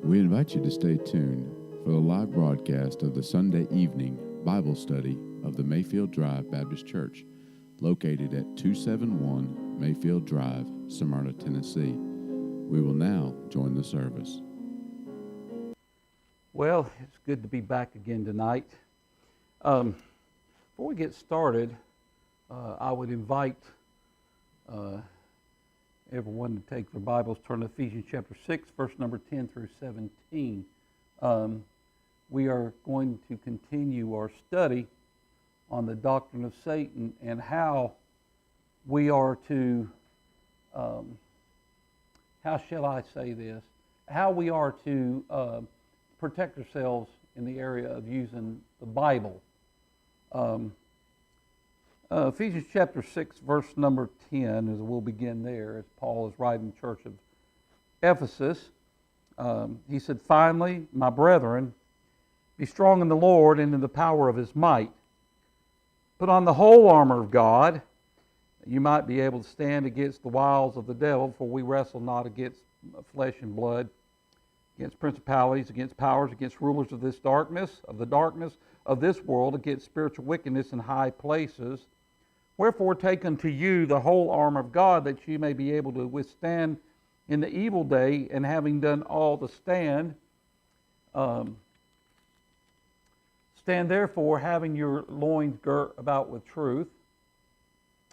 We invite you to stay tuned for the live broadcast of the Sunday evening Bible study of the Mayfield Drive Baptist Church, located at 271 Mayfield Drive, Smyrna, Tennessee. We will now join the service. Well, it's good to be back again tonight. Before we get started, I would invite everyone to take their Bibles, turn to Ephesians chapter 6, verse number 10 through 17. We are going to continue our study on the doctrine of Satan and how we are to, how shall I say this, how we are to protect ourselves in the area of using the Bible. Ephesians chapter 6, verse number 10, as we'll begin there, as Paul is writing the church of Ephesus. He said, "Finally, my brethren, be strong in the Lord and in the power of His might. Put on the whole armor of God, that you might be able to stand against the wiles of the devil, for we wrestle not against flesh and blood, against principalities, against powers, against rulers of this darkness, of the darkness of this world, against spiritual wickedness in high places. Wherefore take unto you the whole armor of God, that ye may be able to withstand in the evil day, and having done all to stand, stand therefore, having your loins girt about with truth,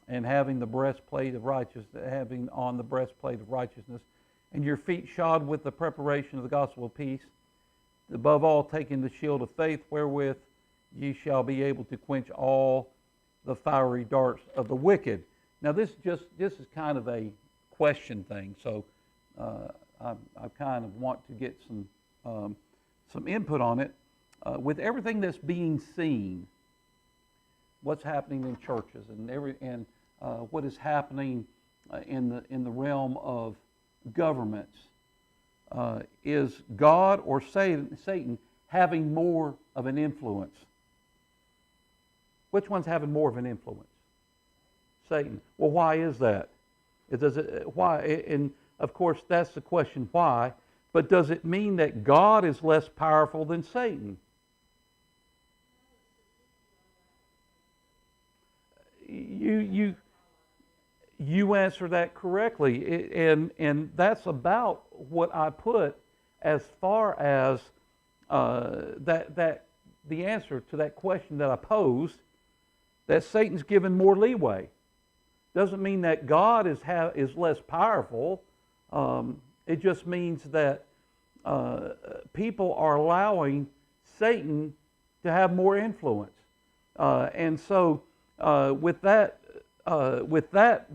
and having the breastplate of righteousness, having on the breastplate of righteousness, and your feet shod with the preparation of the gospel of peace. Above all, taking the shield of faith, wherewith ye shall be able to quench all the fiery darts of the wicked." Now, this is kind of a question thing, so I kind of want to get some input on it. With everything that's being seen, what's happening in churches and what is happening in the realm of governments, is God or Satan having more of an influence? Which one's having more of an influence? Satan. Well, why is that? Why? And of course, that's the question, why? But does it mean that God is less powerful than Satan? You answer that correctly, and that's about what I put as far as that the answer to that question that I posed. That Satan's given more leeway. Doesn't mean that God is less powerful. It just means that people are allowing Satan to have more influence. And so, with that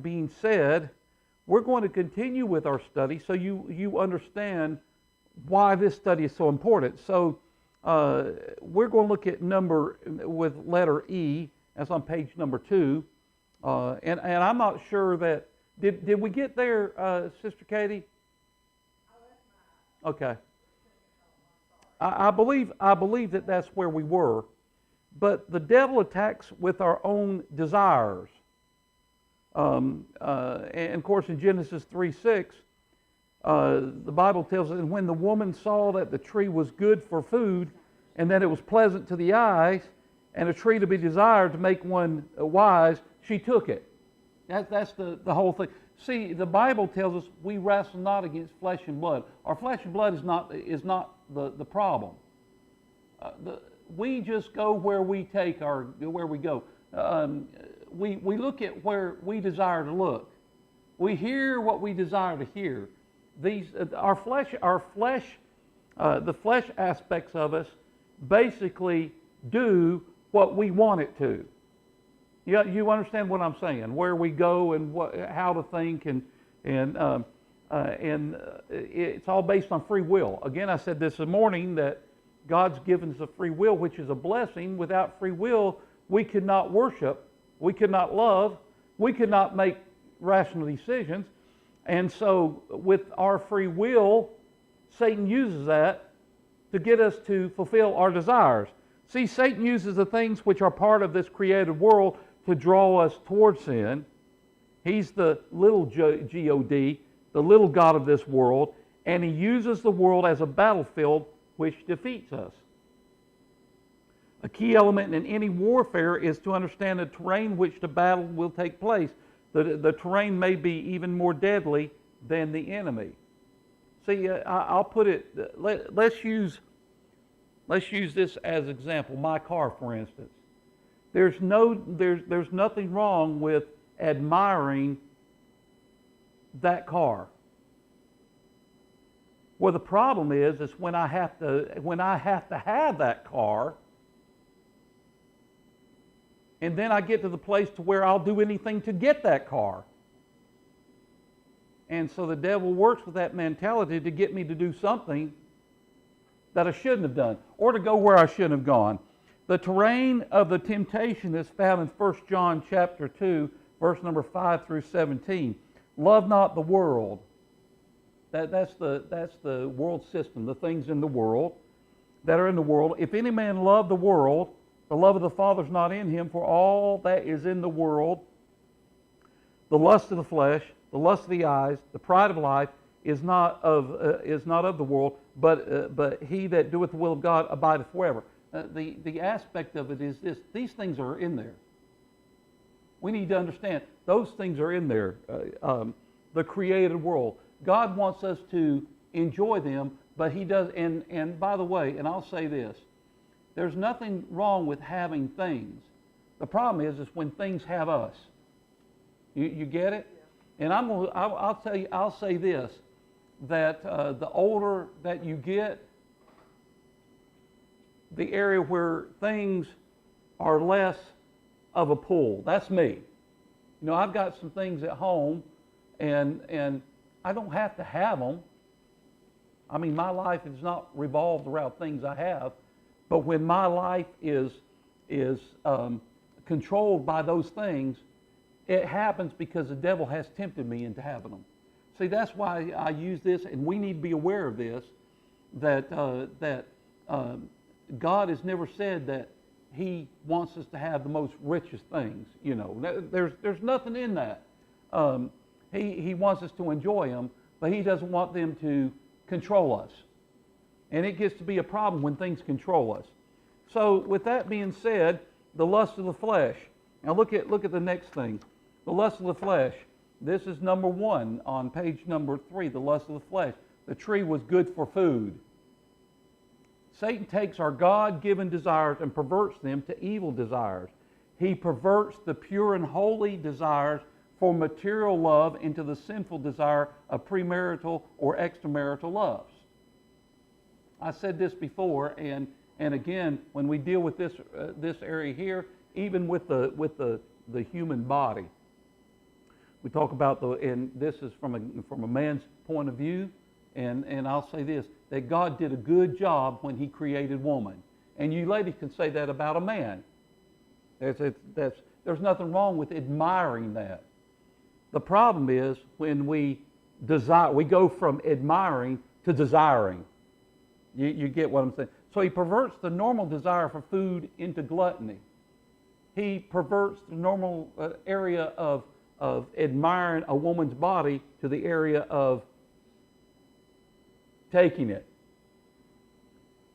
being said, we're going to continue with our study so you understand why this study is so important. So, we're going to look at with letter E. That's on page number 2. And I'm not sure that, did we get there, Sister Katie? Okay. I believe that that's where we were. But the devil attacks with our own desires. And of course in Genesis 3:6, the Bible tells us, "And when the woman saw that the tree was good for food, and that it was pleasant to the eyes, and a tree to be desired to make one wise, she took it." That's the whole thing. See, the Bible tells us we wrestle not against flesh and blood. Our flesh and blood is not the problem. We just go where we go. We look at where we desire to look. We hear what we desire to hear. The flesh aspects of us basically do what we want it to. You understand what I'm saying? Where we go and how to think, and it's all based on free will. Again, I said this morning that God's given us a free will, which is a blessing. Without free will, we could not worship, we could not love, we could not make rational decisions. And so, with our free will, Satan uses that to get us to fulfill our desires. See, Satan uses the things which are part of this created world to draw us towards sin. He's the little God, the little god of this world, and he uses the world as a battlefield which defeats us. A key element in any warfare is to understand the terrain which the battle will take place. The terrain may be even more deadly than the enemy. See, I'll put it, let's use this as example. My car, for instance. There's nothing wrong with admiring that car. Well, the problem is when I have to have that car, and then I get to the place to where I'll do anything to get that car. And so the devil works with that mentality to get me to do something that I shouldn't have done, or to go where I shouldn't have gone. The terrain of the temptation is found in 1 John chapter 2, verse number 5 through 17. Love not the world. That's the world system, the things in the world that are in the world. If any man love the world, the love of the Father is not in him, for all that is in the world, the lust of the flesh, the lust of the eyes, the pride of life, is not of the world, but he that doeth the will of God abideth forever. The aspect of it is this: these things are in there. We need to understand those things are in there. The created world. God wants us to enjoy them, but He does. And by the way, and I'll say this: there's nothing wrong with having things. The problem is when things have us. You get it? And I'll say this: that the older that you get, the area where things are less of a pull. That's me. You know, I've got some things at home, and I don't have to have them. I mean, my life is not revolved around things I have, but when my life is controlled by those things, it happens because the devil has tempted me into having them. See, that's why I use this, and we need to be aware of this, that God has never said that He wants us to have the most richest things. You know, there's nothing in that. He wants us to enjoy them, but He doesn't want them to control us. And it gets to be a problem when things control us. So with that being said, the lust of the flesh. Now look at the next thing. The lust of the flesh. This is number 1 on page number 3, the lust of the flesh. The tree was good for food. Satan takes our God-given desires and perverts them to evil desires. He perverts the pure and holy desires for material love into the sinful desire of premarital or extramarital loves. I said this before, and again, when we deal with this area here, even with the human body, we talk about and this is from a man's point of view, and I'll say this: that God did a good job when He created woman, and you ladies can say that about a man. There's nothing wrong with admiring that. The problem is when we go from admiring to desiring. You get what I'm saying? So he perverts the normal desire for food into gluttony. He perverts the normal area of admiring a woman's body to the area of taking it.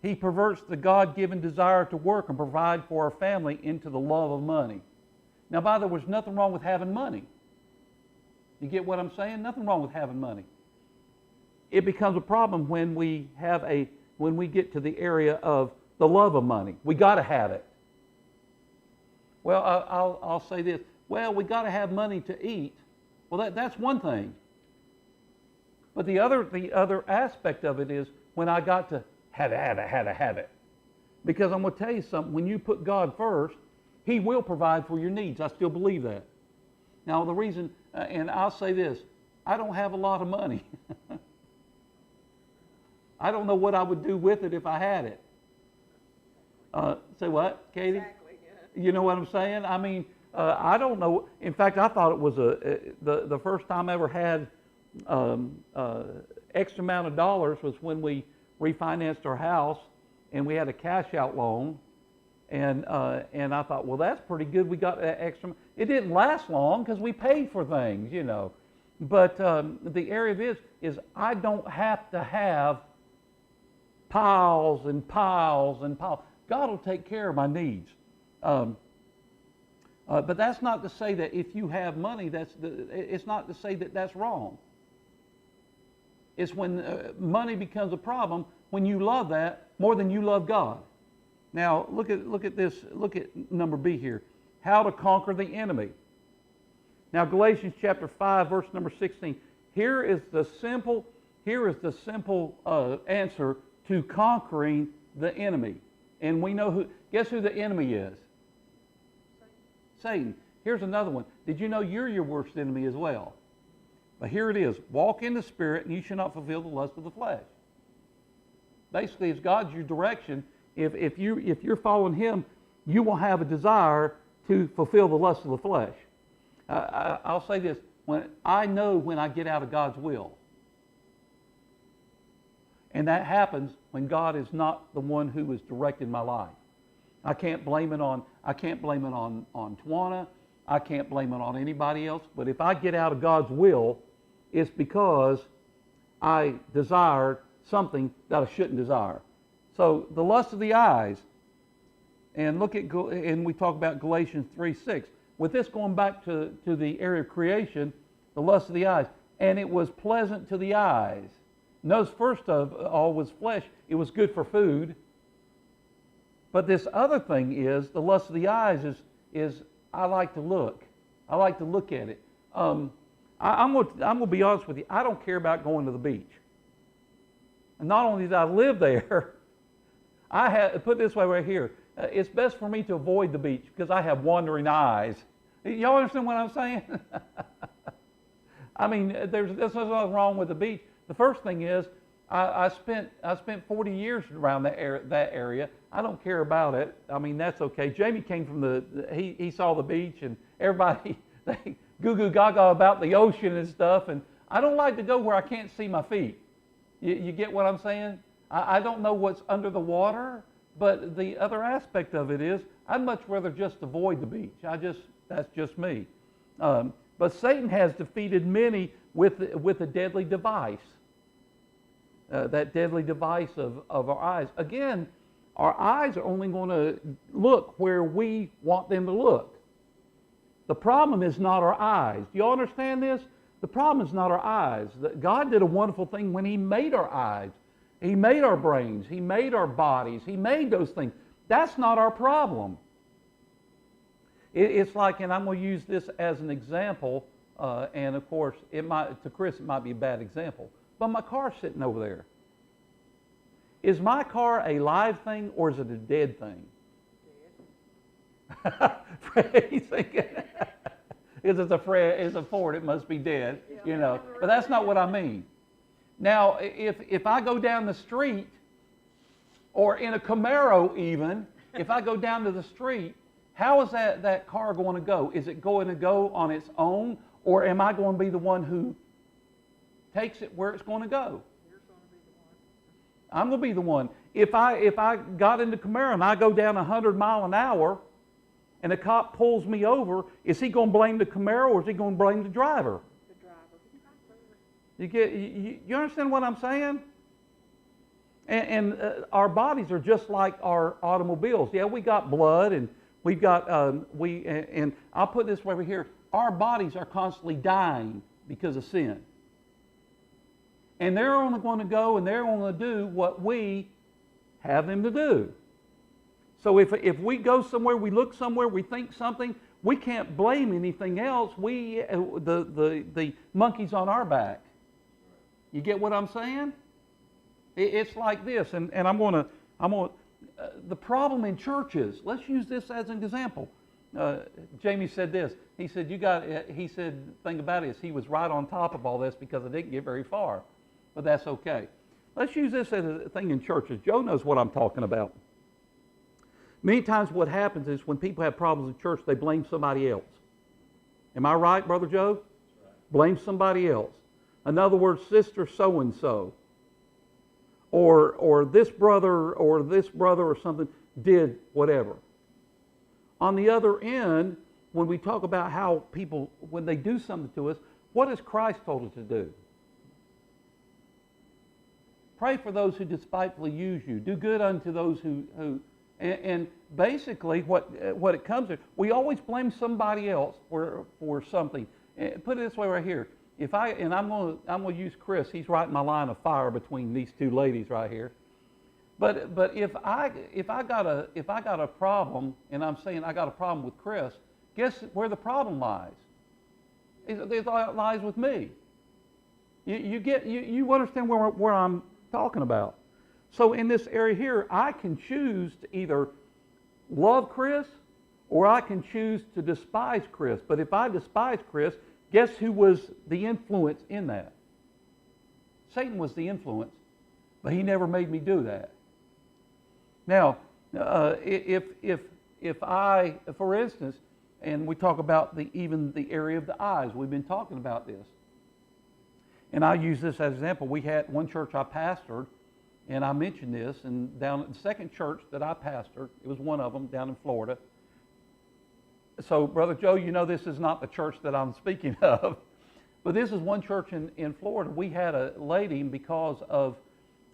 He perverts the God-given desire to work and provide for our family into the love of money. Now, by the way, there's nothing wrong with having money. You get what I'm saying? Nothing wrong with having money. It becomes a problem when we get to the area of the love of money. We got to have it. Well, I'll say this. Well, we got to have money to eat. Well, that's one thing. But the other aspect of it is when I got to have it. Because I'm going to tell you something. When you put God first, He will provide for your needs. I still believe that. Now, the reason, and I'll say this, I don't have a lot of money. I don't know what I would do with it if I had it. Say what, Katie? Exactly, yeah. You know what I'm saying? I mean, I don't know. In fact, I thought it was the first time I ever had X amount of dollars was when we refinanced our house and we had a cash out loan. And I thought, well, that's pretty good. We got that extra. It didn't last long because we paid for things, you know. But the area of is I don't have to have piles and piles and piles. God will take care of my needs. But that's not to say that if you have money, it's not to say that that's wrong. It's when money becomes a problem when you love that more than you love God. Now look at this. Look at number B here. How to conquer the enemy. Now Galatians chapter 5 verse number 16. Here is the simple answer to conquering the enemy. And we know guess who the enemy is? Satan. Here's another one. Did you know you're your worst enemy as well? But here it is. Walk in the Spirit, and you shall not fulfill the lust of the flesh. Basically, if God's your direction, if you're following Him, you will have a desire to fulfill the lust of the flesh. I'll say this. I know when I get out of God's will. And that happens when God is not the one who is directing my life. I can't blame it on Tawana. I can't blame it on anybody else. But if I get out of God's will, it's because I desired something that I shouldn't desire. So the lust of the eyes, and we talk about Galatians 3:6. With this going back to the area of creation, the lust of the eyes, and it was pleasant to the eyes. Notice first of all was flesh. It was good for food. But this other thing is, the lust of the eyes is I like to look. I like to look at it. I'm going to be honest with you. I don't care about going to the beach. And not only did I live there, put it this way right here. It's best for me to avoid the beach because I have wandering eyes. Y'all understand what I'm saying? I mean, there's nothing wrong with the beach. The first thing is, I spent 40 years around that area. I don't care about it. I mean, that's okay. Jamie came from he saw the beach, and everybody they goo goo gaga about the ocean and stuff. And I don't like to go where I can't see my feet. You get what I'm saying? I don't know what's under the water, but the other aspect of it is I'd much rather just avoid the beach. That's just me. But Satan has defeated many with a deadly device. That deadly device of our eyes. Again, our eyes are only going to look where we want them to look. The problem is not our eyes. Do you all understand this? The problem is not our eyes. God did a wonderful thing when He made our eyes. He made our brains. He made our bodies. He made those things. That's not our problem. It's like, and I'm going to use this as an example, and of course, to Chris it might be a bad example. But my car's sitting over there. Is my car a live thing or is it a dead thing? Dead. He's thinking, it's a Ford, it must be dead, you know. But that's not what I mean. Now, if I go down the street, or in a Camaro even, if I go down to the street, how is that car going to go? Is it going to go on its own, or am I going to be the one who takes it where it's going to go? You're going to be the one. I'm going to be the one. If I got into Camaro and I go down 100 miles an hour and the cop pulls me over, is he going to blame the Camaro or is he going to blame the driver? The driver. You understand what I'm saying? And our bodies are just like our automobiles. Yeah, we got blood and we've got and I'll put this over here. Our bodies are constantly dying because of sin. And they're only going to go and they're only going to do what we have them to do. So if we go somewhere, we look somewhere, we think something, we can't blame anything else. The monkey's on our back. You get what I'm saying? It's like this, and I'm going to the problem in churches. Let's use this as an example. Jamie said this. He said, the thing about it is he was right on top of all this because I didn't get very far. But that's okay. Let's use this as a thing in churches. Joe knows what I'm talking about. Many times what happens is when people have problems in church, they blame somebody else. Am I right, Brother Joe? That's right. Blame somebody else. In other words, sister so-and-so. Or this brother or something did whatever. On the other end, when we talk about how people, when they do something to us, What has Christ told us to do? Pray for those who despitefully use you. Do good unto those who and basically what it comes to, we always blame somebody else for something. Put it this way right here. I'm going to use Chris. He's right in my line of fire between these two ladies right here. But if I got a problem, and I'm saying I got a problem with Chris, guess where the problem lies? It lies with me. You understand where I'm talking about. So in this area here, I can choose to either love Chris or I can choose to despise Chris. But if I despise Chris, guess who was the influence in that? Satan was the influence, but he never made me do that. Now, if I, for instance, and we talk about even the area of the eyes, we've been talking about this. And I use this as an example. We had one church I pastored, and I mentioned this, and down at the second church that I pastored, it was one of them down in Florida. So, Brother Joe, you know this is not the church that I'm speaking of, but this is one church in Florida. We had a lady, and because of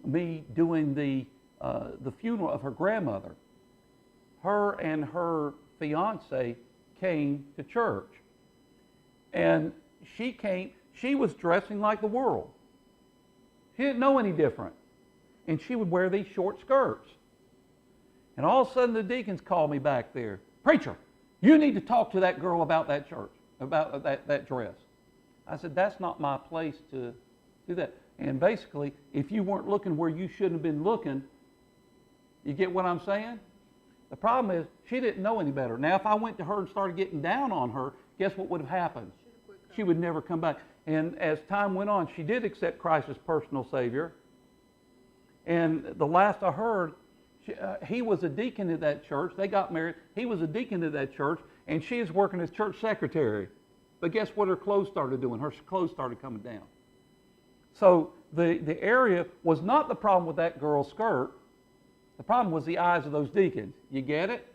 me doing the funeral of her grandmother, her and her fiance came to church. And she was dressing like the world. She didn't know any different. And she would wear these short skirts. And all of a sudden the deacons called me back there. Preacher, you need to talk to that girl about that church, about that dress. I said, that's not my place to do that. And basically, if you weren't looking where you shouldn't have been looking, you get what I'm saying? The problem is, she didn't know any better. Now, if I went to her and started getting down on her, guess what would have happened? She would never come back. And as time went on, she did accept Christ as personal Savior. And the last I heard, he was a deacon at that church. They got married. He was a deacon at that church, and she is working as church secretary. But guess what her clothes started doing? Her clothes started coming down. So the area was not the problem with that girl's skirt. The problem was the eyes of those deacons. You get it?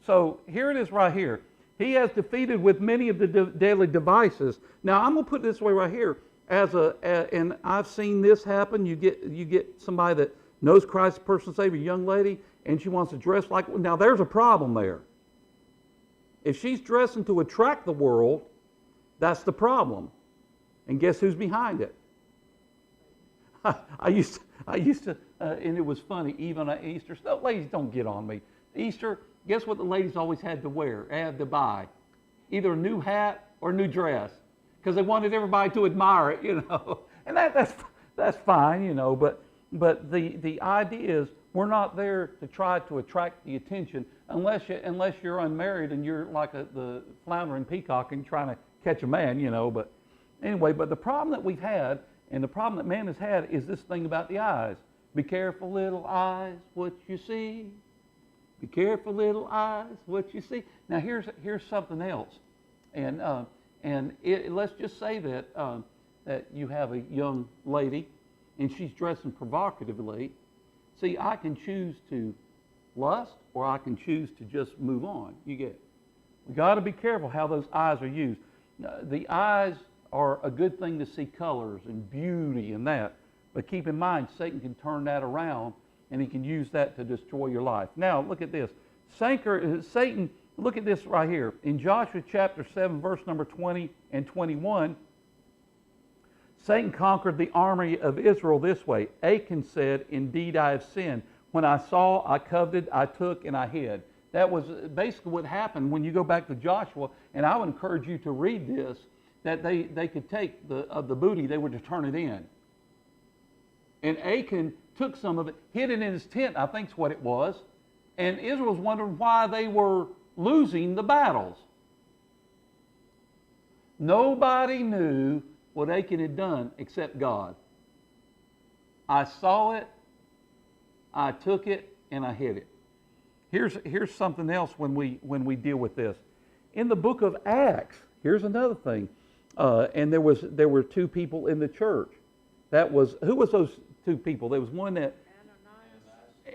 So here it is right here. He has defeated with many of the deadly devices. Now I'm going to put it this way right here. And I've seen this happen. You get somebody that knows Christ as personal Savior, a young lady, and she wants to dress like. Now there's a problem there. If she's dressing to attract the world, that's the problem. And guess who's behind it? I used to, and it was funny, even at Easter. No, ladies, don't get on me. Easter, guess what the ladies always had to wear, had to buy? Either a new hat or a new dress, because they wanted everybody to admire it, you know. And that's fine, you know. But the idea is we're not there to try to attract the attention unless you're unmarried and you're like the floundering peacock and trying to catch a man, you know. But anyway, but the problem that we've had, and the problem that man has had, is this thing about the eyes. Be careful, little eyes, what you see. Be careful, little eyes, what you see. Now here's something else, and let's just say that you have a young lady, and she's dressing provocatively. See, I can choose to lust, or I can choose to just move on. You get it. We got to be careful how those eyes are used. The eyes are a good thing to see colors and beauty and that. But keep in mind, Satan can turn that around and he can use that to destroy your life. Now, look at this. Satan, look at this right here. In Joshua chapter 7, verse number 20 and 21, Satan conquered the army of Israel this way. Achan said, indeed I have sinned. When I saw, I coveted, I took, and I hid. That was basically what happened when you go back to Joshua, and I would encourage you to read this, that they could take the booty, they were to turn it in. And Achan took some of it, hid it in his tent, I think is what it was. And Israel was wondering why they were losing the battles. Nobody knew what Achan had done except God. I saw it, I took it, and I hid it. Here's something else when we deal with this. In the book of Acts, here's another thing. And there were two people in the church. Who was those two people? There was one that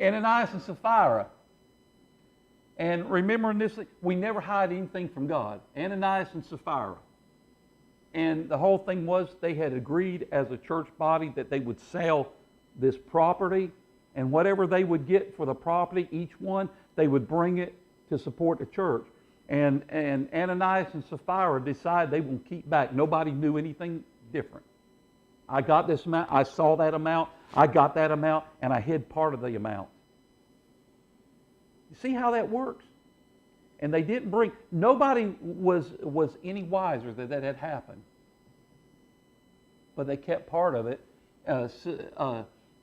Ananias and Sapphira. And remember in this, we never hide anything from God. Ananias and Sapphira. And the whole thing was they had agreed as a church body that they would sell this property, and whatever they would get for the property, each one, they would bring it to support the church. And Ananias and Sapphira decided they will keep back. Nobody knew anything different. I got this amount, I saw that amount, I got that amount, and I hid part of the amount. You see how that works? And they didn't bring, nobody was any wiser that that had happened. But they kept part of it.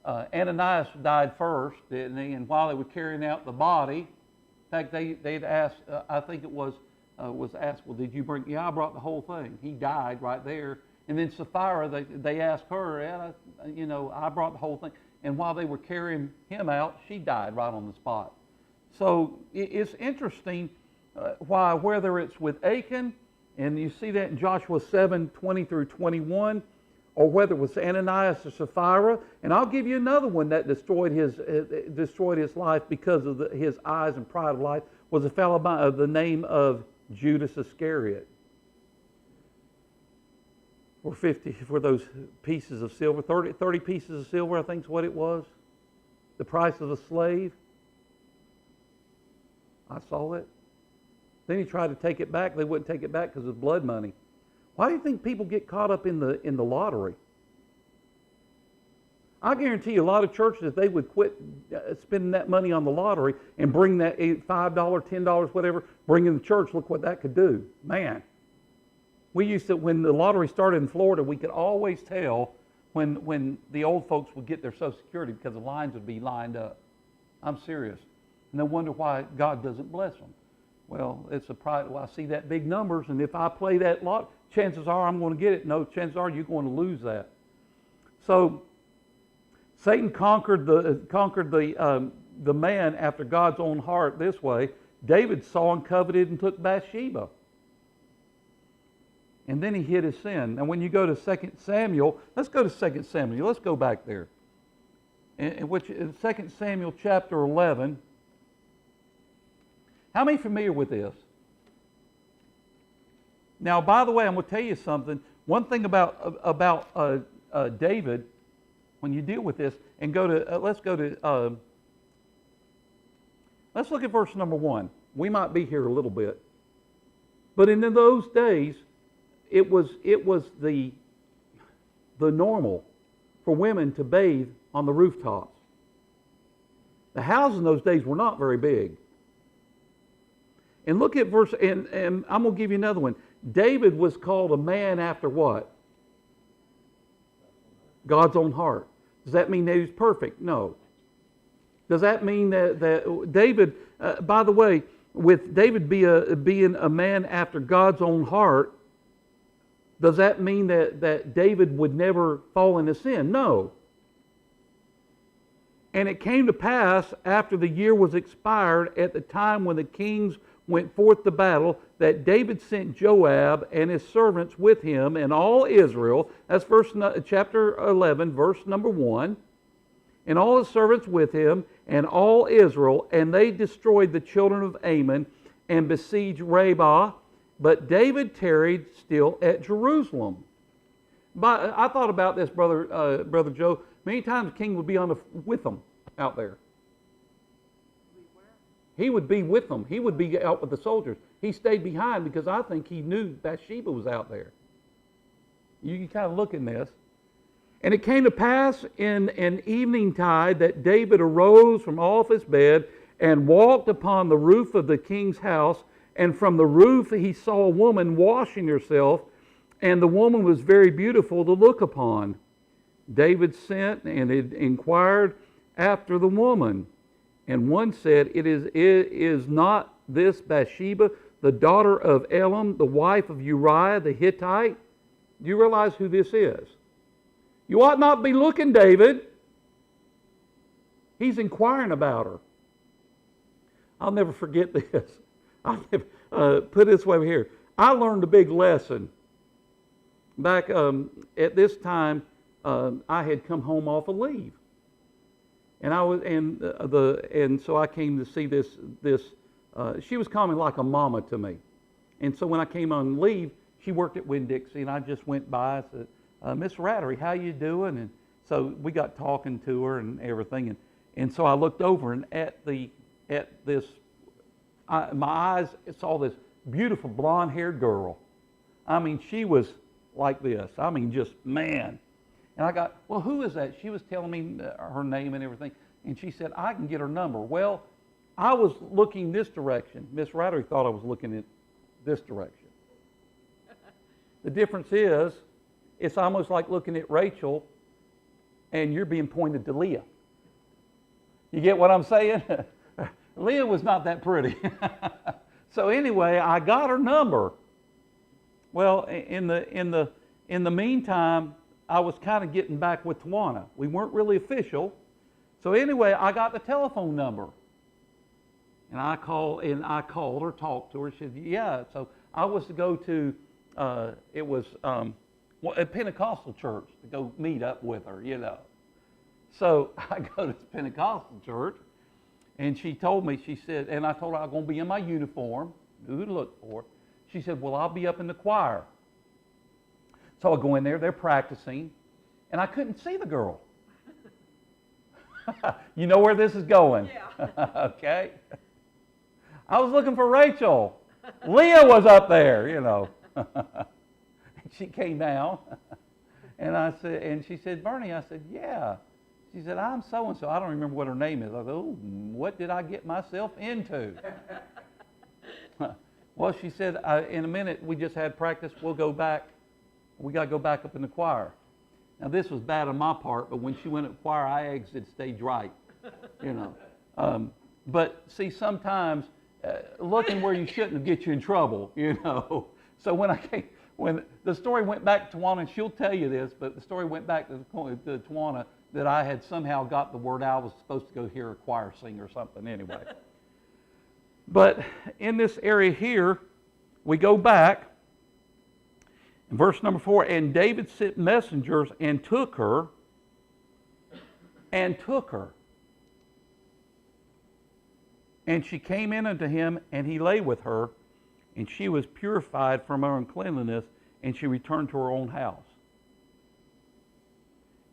Ananias died first, didn't he? And while they were carrying out the body, in fact, they'd asked, I think it was asked, well, did you bring, yeah, I brought the whole thing. He died right there. And then Sapphira, they asked her, yeah, I brought the whole thing. And while they were carrying him out, she died right on the spot. So it's interesting why, whether it's with Achan, and you see that in Joshua 7:20 through 21, or whether it was Ananias or Sapphira. And I'll give you another one that destroyed his life because of his eyes and pride of life, was a fellow by the name of Judas Iscariot. For those pieces of silver, 30 pieces of silver, I think is what it was. The price of a slave. I saw it. Then he tried to take it back. They wouldn't take it back because of blood money. Why do you think people get caught up in the lottery? I guarantee you a lot of churches, if they would quit spending that money on the lottery and bring that $5, $10, whatever, bring in the church, look what that could do. Man. We used to, when the lottery started in Florida, we could always tell when the old folks would get their Social Security because the lines would be lined up. I'm serious. And they wonder why God doesn't bless them. Well, it's a pride. Well, I see that big numbers, and if I play that lot, chances are I'm going to get it. No, chances are you're going to lose that. So Satan conquered the man after God's own heart this way. David saw and coveted and took Bathsheba. And then he hid his sin. And when you go to 2 Samuel, let's go to 2 Samuel. Let's go back there. In 2 Samuel chapter 11. How many familiar with this? Now, by the way, I'm going to tell you something. One thing about David, when you deal with this, and let's look at verse number 1. We might be here a little bit. But in those days, it was the normal for women to bathe on the rooftops. The houses in those days were not very big. And look at verse, and I'm going to give you another one. David was called a man after what? God's own heart. Does that mean that he was perfect? No. Does that mean that David, by the way, with David being a man after God's own heart, does that mean that David would never fall into sin? No. And it came to pass after the year was expired, at the time when the kings went forth to battle, that David sent Joab and his servants with him and all Israel. That's chapter 11, verse number 1. And all his servants with him and all Israel, and they destroyed the children of Ammon and besieged Rabbah. But David tarried still at Jerusalem. But I thought about this, Brother Joe. Many times the king would be with them out there. He would be with them. He would be out with the soldiers. He stayed behind because I think he knew Bathsheba was out there. You can kind of look in this. And it came to pass in an evening tide that David arose from off his bed and walked upon the roof of the king's house. And from the roof he saw a woman washing herself, and the woman was very beautiful to look upon. David sent and inquired after the woman. And one said, It is not this Bathsheba, the daughter of Elam, the wife of Uriah the Hittite? Do you realize who this is? You ought not be looking, David. He's inquiring about her. I'll never forget this. Put it this way here. I learned a big lesson. Back at this time, I had come home off a leave, and so I came to see this. She was coming like a mama to me, and so when I came on leave, she worked at Winn-Dixie, and I just went by and said, Miss Rattery, how you doing? And so we got talking to her and everything, and so I looked over, and my eyes saw this beautiful blonde-haired girl. I mean, she was like this. I mean, just, man. And I got, well, who is that? She was telling me her name and everything, and she said, I can get her number. Well, I was looking this direction. Miss Rattery thought I was looking at this direction. The difference is, it's almost like looking at Rachel and you're being pointed to Leah. You get what I'm saying? Leah was not that pretty. So anyway, I got her number. Well, in the meantime, I was kind of getting back with Tawana. We weren't really official. So anyway, I got the telephone number. And I called her, talked to her. She said, yeah. So I was to go to, it was a Pentecostal church to go meet up with her, you know. So I go to this Pentecostal church, and she told me, she said, and I told her I was going to be in my uniform, knew who to look for. She said, well, I'll be up in the choir. So I go in there, they're practicing, and I couldn't see the girl. You know where this is going? Yeah. Okay. I was looking for Rachel. Leah was up there, you know. She came down, and she said, Bernie, I said, yeah. She said, I'm so-and-so. I don't remember what her name is. I said, oh, what did I get myself into? Well, she said, in a minute, we just had practice. We'll go back. We got to go back up in the choir. Now, this was bad on my part, but when she went up choir, I exited stage right, you know. But see, sometimes looking where you shouldn't will get you in trouble, you know. So when the story went back to Tawana, and she'll tell you this, but the story went back to Tawana that I had somehow got the word out. I was supposed to go hear a choir sing or something anyway. But in this area here, we go back. In verse number 4, and David sent messengers and took her. And she came in unto him, and he lay with her, and she was purified from her uncleanness, and she returned to her own house.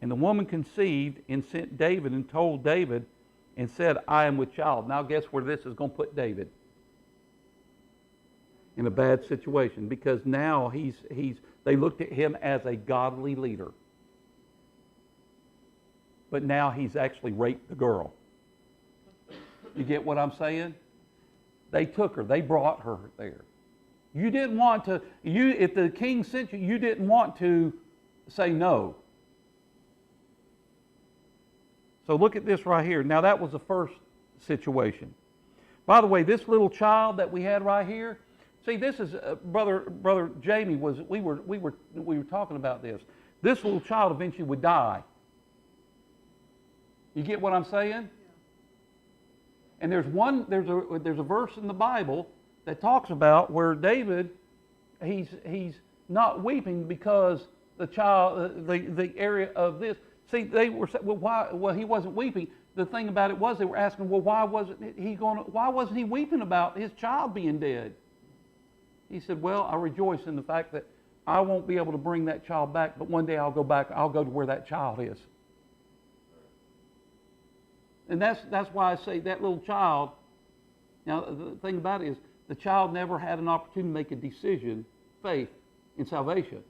And the woman conceived and sent David and told David and said, I am with child. Now guess where this is going to put David? In a bad situation, because now they looked at him as a godly leader. But now he's actually raped the girl. You get what I'm saying? They took her. They brought her there. You didn't want to, if the king sent you, you didn't want to say no. So look at this right here. Now that was the first situation. By the way, this little child that we had right here, see, this is brother Jamie we were talking about this. This little child eventually would die. You get what I'm saying? And there's a verse in the Bible that talks about where David, he's not weeping because the child, the area of this. See, they were saying, well, why? Well, he wasn't weeping. The thing about it was they were asking, well, why wasn't he weeping about his child being dead? He said, well, I rejoice in the fact that I won't be able to bring that child back, but one day I'll go back. I'll go to where that child is. And that's why I say that little child. Now, the thing about it is the child never had an opportunity to make a decision, faith in salvation.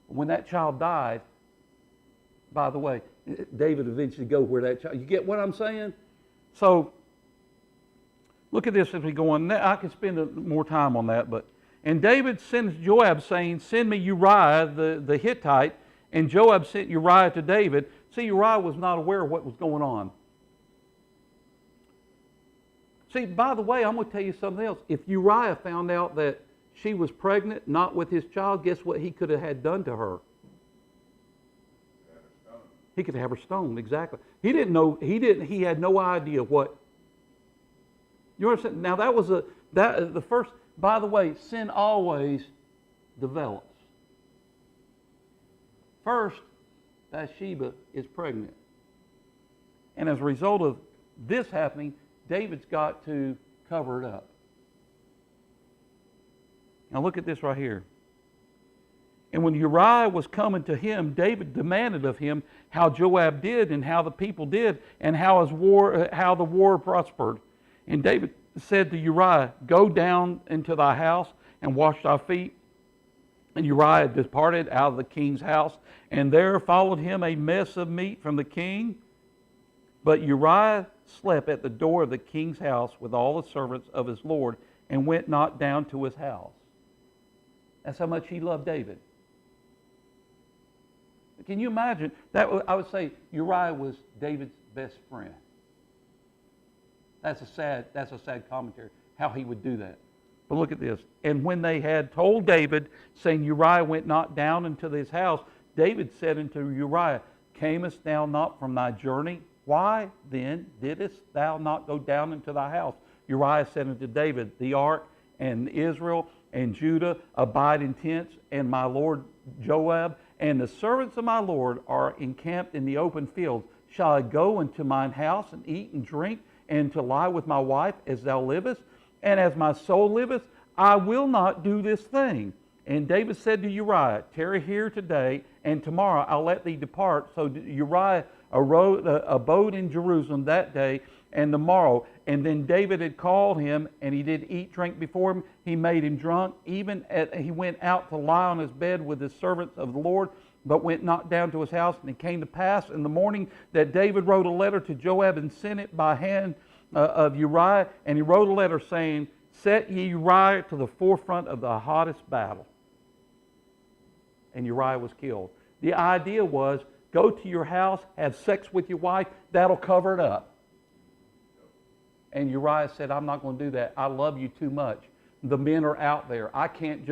When that child died, by the way, David eventually go where that child. You get what I'm saying? So look at this as we go on. I could spend more time on that, but and David sends Joab saying, "Send me Uriah the Hittite." And Joab sent Uriah to David. See, Uriah was not aware of what was going on. See, by the way, I'm going to tell you something else. If Uriah found out that she was pregnant, not with his child, guess what he could have had done to her? He could have her stoned, exactly. He didn't know, he had no idea what. You understand? Now that was the first, by the way, sin always develops. First, Bathsheba is pregnant. And as a result of this happening, David's got to cover it up. Now look at this right here. And when Uriah was coming to him, David demanded of him how Joab did and how the people did and how the war prospered. And David said to Uriah, "Go down into thy house and wash thy feet." And Uriah departed out of the king's house, and there followed him a mess of meat from the king. But Uriah slept at the door of the king's house with all the servants of his lord, and went not down to his house. That's how much he loved David. Can you imagine? I would say Uriah was David's best friend. That's a sad commentary, how he would do that. But look at this. And when they had told David, saying, Uriah went not down into his house, David said unto Uriah, "Camest thou not from thy journey? Why then didst thou not go down into thy house?" Uriah said unto David, "The ark and Israel and Judah abide in tents, and my lord Joab and the servants of my lord are encamped in the open fields. Shall I go into mine house and eat and drink, and to lie with my wife, as thou livest? And as my soul liveth, I will not do this thing." And David said to Uriah, "Tarry here today, and tomorrow I'll let thee depart." So Uriah abode in Jerusalem that day and the morrow. And then David had called him, and he did eat, drink before him. He made him drunk. He went out to lie on his bed with his servants of the Lord, but went not down to his house. And it came to pass in the morning that David wrote a letter to Joab and sent it by hand of Uriah. And he wrote a letter saying, "Set ye Uriah to the forefront of the hottest battle." And Uriah was killed. The idea was, go to your house, have sex with your wife, that'll cover it up. And Uriah said, "I'm not going to do that. I love you too much. The men are out there. I can't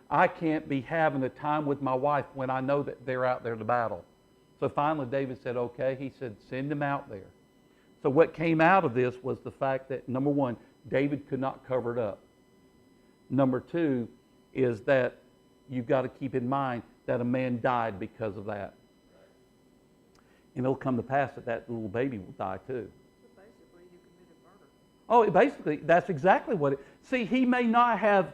I can't be having a time with my wife when I know that they're out there to battle." So finally David said, okay. He said, "Send them out there." So what came out of this was the fact that, number one, David could not cover it up. Number two is that you've got to keep in mind that a man died because of that. And it'll come to pass that that little baby will die too. So basically, you committed murder. Oh, basically, that's exactly what it... See, he may not have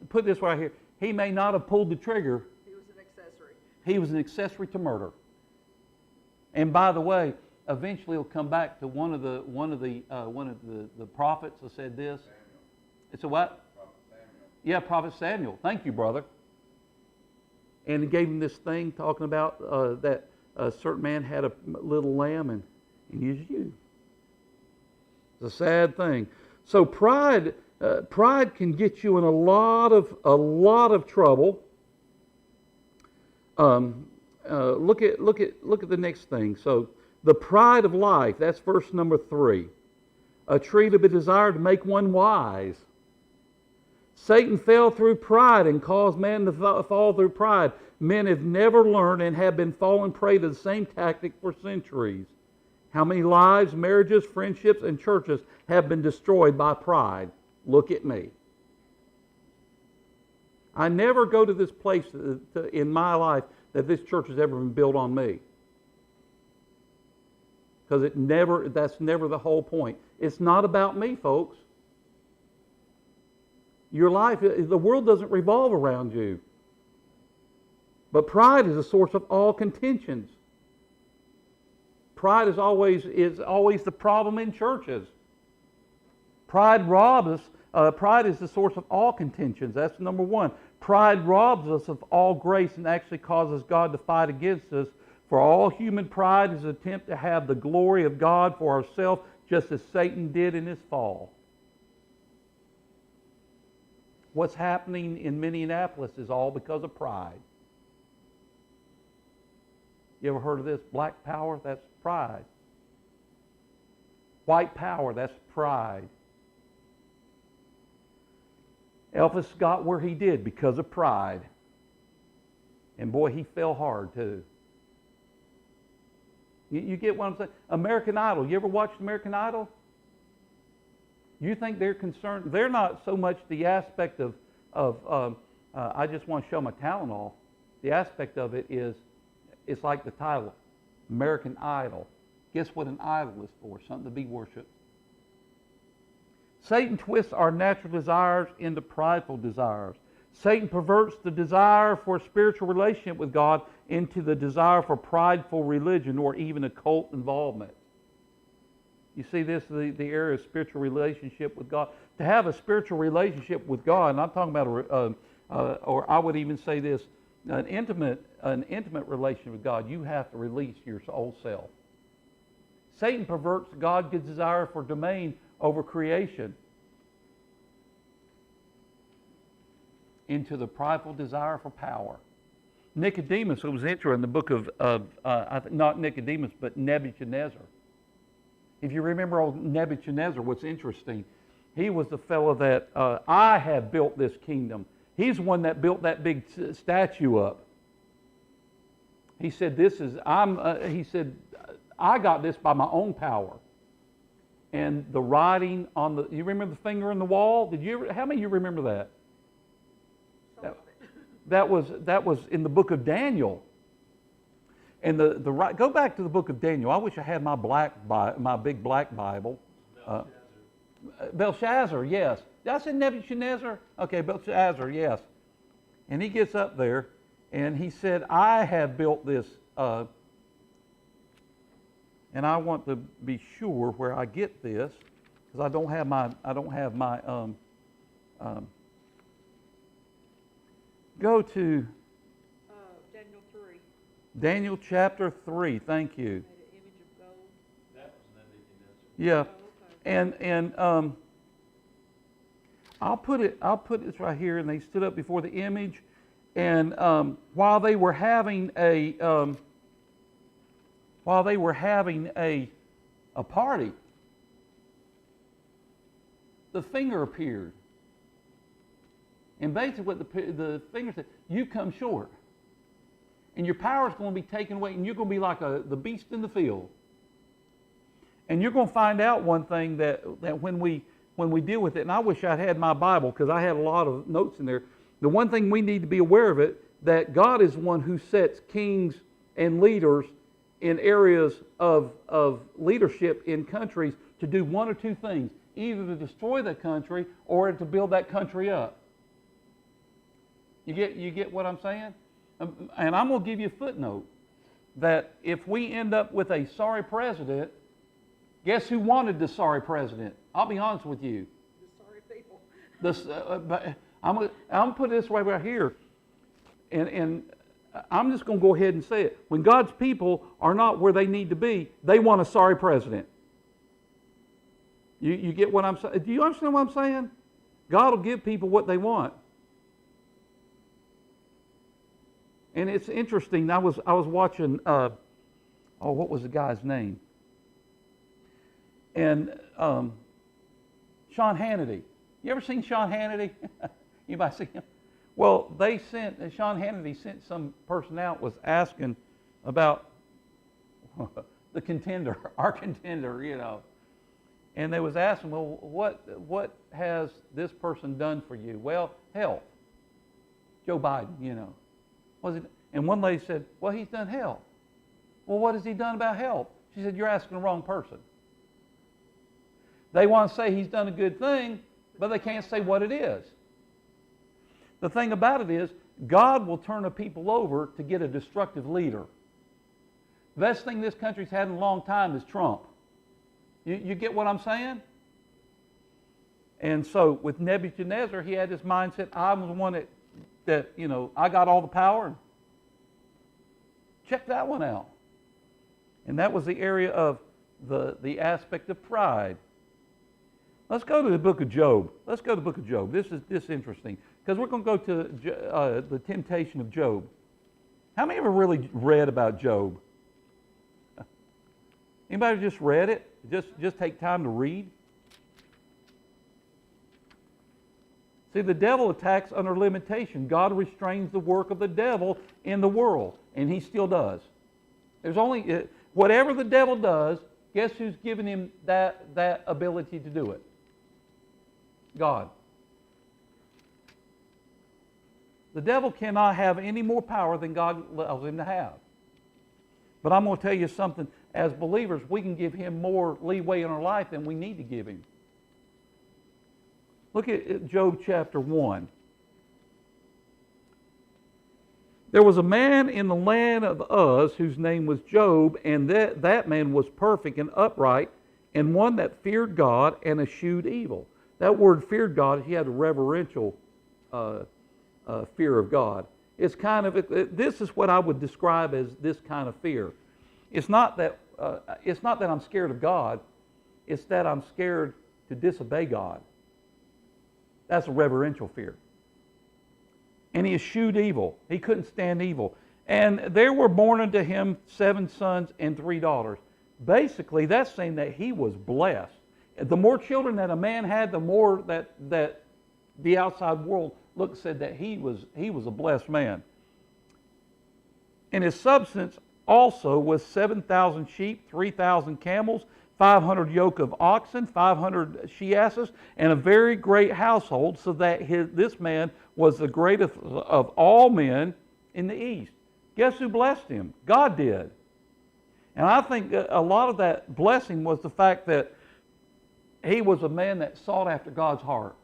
put this right here, he may not have pulled the trigger. He was an accessory. He was an accessory to murder. And by the way, eventually it'll come back to one of the prophets that said this. Samuel. It's a what? Prophet Samuel. Yeah, Prophet Samuel. Thank you, brother. And he gave him this thing talking about that a certain man had a little lamb and used you. It's a sad thing. So pride can get you in a lot of trouble. Look at the next thing. So the pride of life. That's verse number 3. A tree to be desired to make one wise. Satan fell through pride and caused man to fall through pride. Men have never learned and have been falling prey to the same tactic for centuries. How many lives, marriages, friendships, and churches have been destroyed by pride? Look at me. I never go to this place in my life that this church has ever been built on me. Because that's never the whole point. It's not about me, folks. Your life, the world doesn't revolve around you. But pride is a source of all contentions. Pride is always the problem in churches. Pride robs us. Pride is the source of all contentions. That's number one. Pride robs us of all grace and actually causes God to fight against us. For all human pride is an attempt to have the glory of God for ourselves, just as Satan did in his fall. What's happening in Minneapolis is all because of pride. You ever heard of this? Black power? That's pride. White power? That's pride. Elvis got where he did because of pride. And boy, he fell hard too. You get what I'm saying? American Idol. You ever watched American Idol? You think they're concerned? They're not so much the aspect of I just want to show my talent off. The aspect of it is, it's like the title, American Idol. Guess what an idol is for? Something to be worshipped. Satan twists our natural desires into prideful desires. Satan perverts the desire for a spiritual relationship with God into the desire for prideful religion or even occult involvement. You see this, the area of spiritual relationship with God. To have a spiritual relationship with God, and I'm talking about, or I would even say this, an intimate relationship with God, you have to release your old self. Satan perverts God's desire for domain over creation into the prideful desire for power. Nicodemus, it was interesting in the book of not Nicodemus, but Nebuchadnezzar. If you remember old Nebuchadnezzar, what's interesting, he was the fellow that I have built this kingdom. He's the one that built that big statue up. He said, he said, I got this by my own power. And the writing on the, you remember the finger in the wall? How many of you remember that? That was in the book of Daniel. And go back to the book of Daniel. I wish I had my big black Bible. Belshazzar, yes. Did I say Nebuchadnezzar? Okay, Belshazzar, yes. And he gets up there and he said, I have built this, and I want to be sure where I get this, because I don't have my go to Daniel 3. Daniel chapter 3. Thank you. Made an image of gold. That was Nebuchadnezzar. Yeah, Oh, okay. and I'll put this right here. And they stood up before the image, and while they were having a party, the finger appeared. And basically what the finger said, you come short. And your power is going to be taken away, and you're going to be like the beast in the field. And you're going to find out one thing that when we deal with it, and I wish I'd had my Bible because I had a lot of notes in there. The one thing we need to be aware of it, that God is one who sets kings and leaders in areas of leadership in countries to do one or two things, either to destroy that country or to build that country up. You get what I'm saying? And I'm going to give you a footnote that if we end up with a sorry president, guess who wanted the sorry president? I'll be honest with you. The sorry people. I'm going to put it this way right here, and I'm just going to go ahead and say it. When God's people are not where they need to be, they want a sorry president. You get what I'm saying? Do you understand what I'm saying? God will give people what they want. And it's interesting. I was watching. What was the guy's name? And Sean Hannity. You ever seen Sean Hannity? Anybody see him? Well, Sean Hannity sent some person out, was asking about the contender, our contender, you know. And they was asking, well, what has this person done for you? Well, health. Joe Biden, you know. And one lady said, well, he's done health. Well, what has he done about health? She said, you're asking the wrong person. They want to say he's done a good thing, but they can't say what it is. The thing about it is, God will turn a people over to get a destructive leader. The best thing this country's had in a long time is Trump. You get what I'm saying? And so with Nebuchadnezzar, he had this mindset, I'm the one that you know, I got all the power. Check that one out. And that was the area of the aspect of pride. Let's go to the book of Job. Let's go to the book of Job. This is interesting because we're going to go to the temptation of Job. How many ever really read about Job? Anybody just read it? Just take time to read? See, the devil attacks under limitation. God restrains the work of the devil in the world, and he still does. There's only, whatever the devil does, guess who's given him that ability to do it? God. The devil cannot have any more power than God allows him to have. But I'm going to tell you something. As believers, we can give him more leeway in our life than we need to give him. Look at Job chapter 1. There was a man in the land of Uz whose name was Job, and that man was perfect and upright, and one that feared God and eschewed evil. That word feared God, he had a reverential fear of God. It's kind of, this is what I would describe as this kind of fear. It's not that I'm scared of God, it's that I'm scared to disobey God. That's a reverential fear. And he eschewed evil. He couldn't stand evil. And there were born unto him 7 sons and 3 daughters. Basically, that's saying that he was blessed. The more children that a man had, the more that the outside world said that he was a blessed man. And his substance also was 7,000 sheep, 3,000 camels, 500 yoke of oxen, 500 she-asses, and a very great household, so that this man was the greatest of all men in the East. Guess who blessed him? God did. And I think a lot of that blessing was the fact that he was a man that sought after God's heart.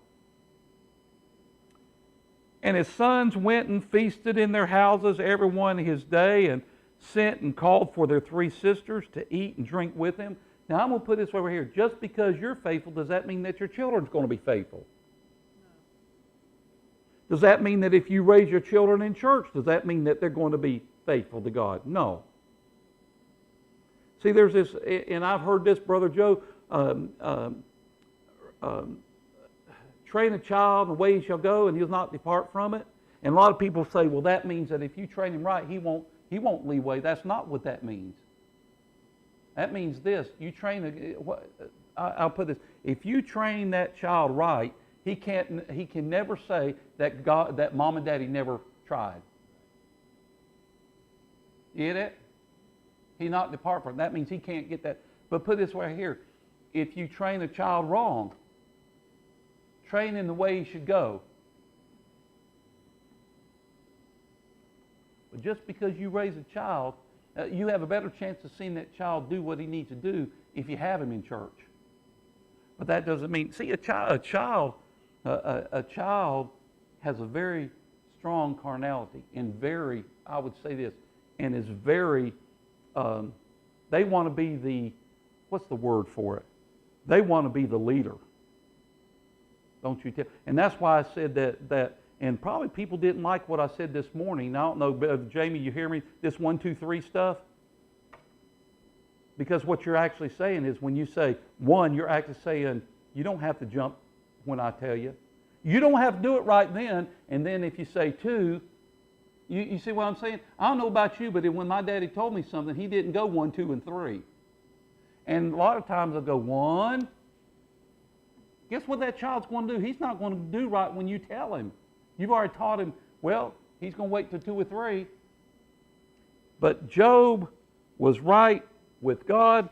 And his sons went and feasted in their houses, every one his day, and sent and called for their 3 sisters to eat and drink with him. Now, I'm going to put this over here. Just because you're faithful, does that mean that your children's going to be faithful? No. Does that mean that if you raise your children in church, does that mean that they're going to be faithful to God? No. See, there's this, and I've heard this, Brother Joe, train a child in the way he shall go, and he'll not depart from it. And a lot of people say, well, that means that if you train him right, he won't leave away. That's not what that means. That means this: you train. I'll put this: if you train that child right, he can never say that mom and daddy never tried. You get it? He not depart from it. That means he can't get that. But put this right here: if you train a child wrong, train in the way he should go. But just because you raise a child, you have a better chance of seeing that child do what he needs to do if you have him in church. But that doesn't mean, see, a child has a very strong carnality and very, I would say this, and is very, they want to be the, what's the word for it? They want to be the leader. Don't you tell? And that's why I said that, and probably people didn't like what I said this morning. I don't know, but Jamie, you hear me? This 1, 2, 3 stuff? Because what you're actually saying is when you say 1, you're actually saying you don't have to jump when I tell you. You don't have to do it right then, and then if you say 2, you see what I'm saying? I don't know about you, but when my daddy told me something, he didn't go 1, 2, and 3. And a lot of times I'll go 1. Guess what that child's going to do? He's not going to do right when you tell him. You've already taught him, well, he's going to wait till 2 or 3. But Job was right with God.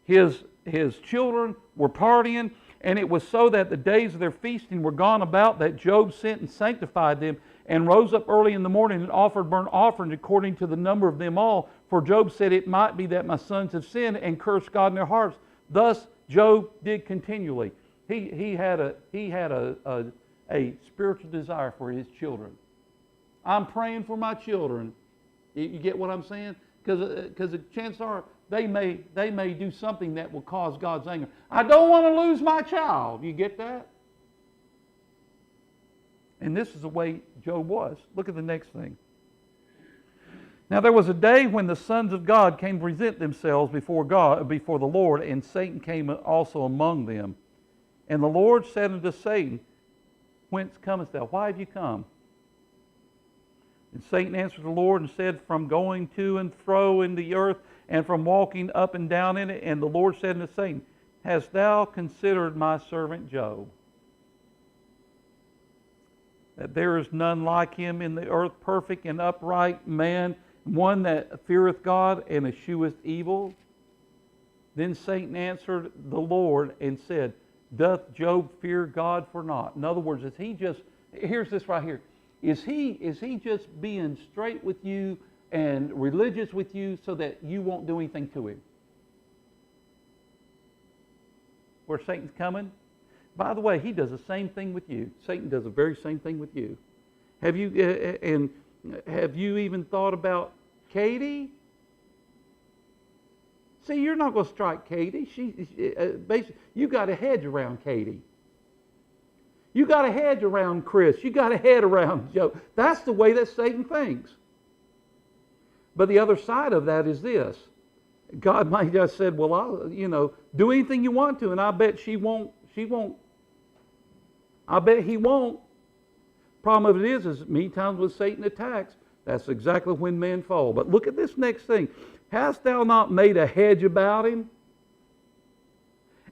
His children were partying, and it was so that the days of their feasting were gone about that Job sent and sanctified them and rose up early in the morning and offered burnt offerings according to the number of them all. For Job said, it might be that my sons have sinned and cursed God in their hearts. Thus Job did continually. He had a spiritual desire for his children. I'm praying for my children. You get what I'm saying? Because the chances are they may do something that will cause God's anger. I don't want to lose my child. You get that? And this is the way Job was. Look at the next thing. Now there was a day when the sons of God came to present themselves before the Lord, and Satan came also among them. And the Lord said unto Satan, whence comest thou? Why have you come? And Satan answered the Lord and said, from going to and fro in the earth, and from walking up and down in it. And the Lord said unto Satan, hast thou considered my servant Job? That there is none like him in the earth, perfect and upright man, one that feareth God and escheweth evil. Then Satan answered the Lord and said, doth Job fear God for naught? In other words, is he just, here's this right here. Is he just being straight with you and religious with you so that you won't do anything to him? Where Satan's coming? By the way, he does the same thing with you. Satan does the very same thing with you. Have you, and Have you even thought about Katie? See, you're not going to strike Katie. Basically, you got a hedge around Katie. You got a hedge around Chris. You got a head around Joe. That's the way that Satan thinks. But the other side of that is this. God might have just said, well, I'll, do anything you want to, and I bet she won't. I bet he won't. Problem of it is many times when Satan attacks, that's exactly when men fall. But look at this next thing. Hast thou not made a hedge about him,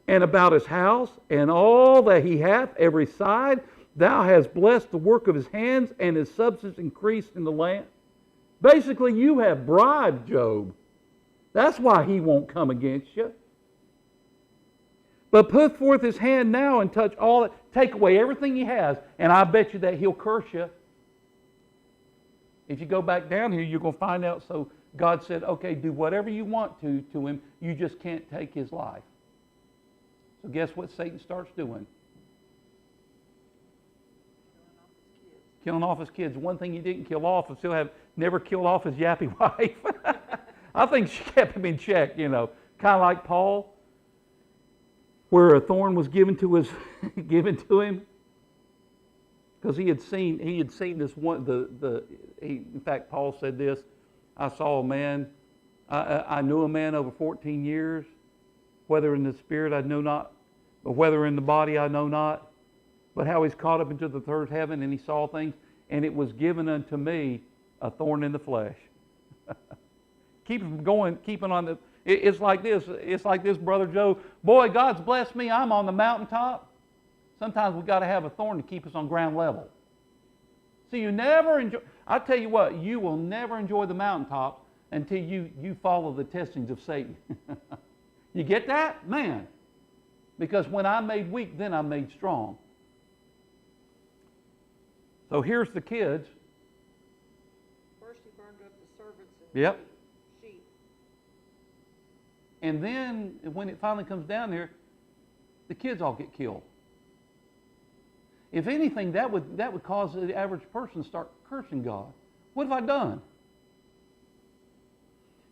and about his house, and all that he hath, every side? Thou hast blessed the work of his hands, and his substance increased in the land. Basically, you have bribed Job. That's why he won't come against you. But put forth his hand now and touch all that. Take away everything he has, and I bet you that he'll curse you. If you go back down here, you're going to find out. So God said, okay, do whatever you want to him. You just can't take his life. So guess what Satan starts doing? Killing off his kids. One thing he didn't kill off is never killed off his yappy wife. I think she kept him in check, kind of like Paul, where a thorn was given to him, because he had seen this one. In fact, Paul said this: I saw a man, I knew a man over 14 years, whether in the spirit I know not, but whether in the body I know not. But how he's caught up into the third heaven, and he saw things, and it was given unto me a thorn in the flesh. Keep going, keeping on the. It's like this. It's like this, Brother Joe. Boy, God's blessed me. I'm on the mountaintop. Sometimes we've got to have a thorn to keep us on ground level. See, you never enjoy. I tell you what, you will never enjoy the mountaintop until you follow the testings of Satan. You get that? Man. Because when I'm made weak, then I'm made strong. So here's the kids. First he burned up the servants and Yep. sheep. And then when it finally comes down there, the kids all get killed. If anything, that would cause the average person to start cursing God. What have I done?